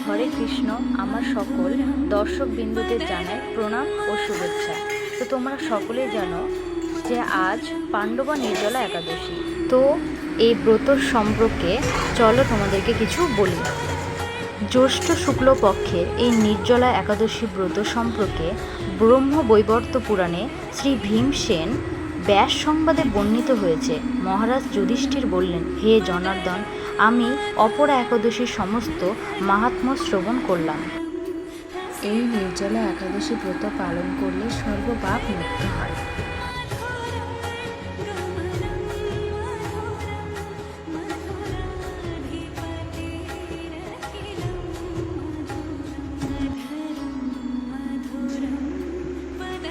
হরে কৃষ্ণ। আমার সকল দর্শকবৃন্দদের জানাই প্রণাম ও শুভেচ্ছা। তো তোমরা সকলেই জানো যে আজ পাণ্ডবা নির্জলা একাদশী। তো এই ব্রতর সম্পর্কে চলো তোমাদেরকে কিছু বলি। জ্যৈষ্ঠ শুক্লপক্ষের এই নির্জলা একাদশী ব্রত সম্পর্কে ব্রহ্মবৈবর্ত পুরাণে শ্রী ভীমসেন ব্যাস সংবাদে বর্ণিত হয়েছে। মহারাজ যুধিষ্ঠির বললেন, হে জনার্দন, আমি অপরা একাদশীর সমস্ত মাহাত্ম্য শ্রবণ করলাম। এই নির্জলা একাদশী ব্রত পালন করলে সর্বপাপ মুক্ত হয়।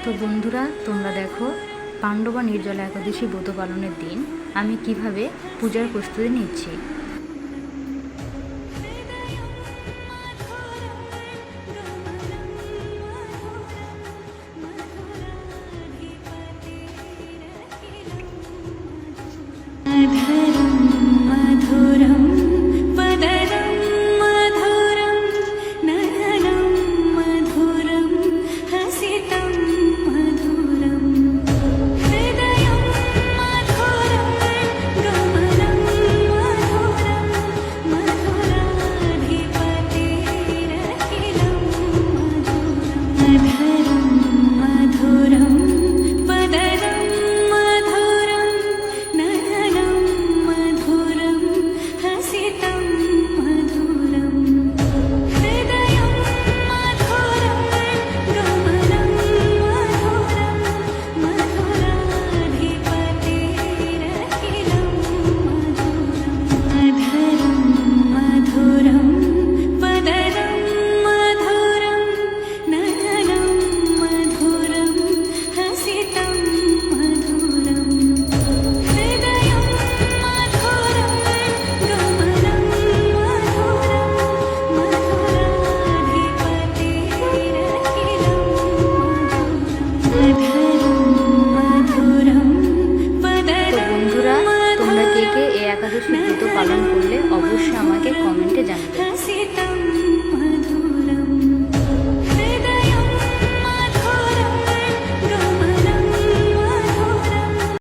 তো বন্ধুরা, তোমরা দেখো পাণ্ডবা নির্জলা একাদশী ব্রত পালনের দিন আমি কিভাবে পূজার প্রস্তুতি নিচ্ছি। একাদশী ব্রত পালন করলে অবশ্যই আমাকে কমেন্ট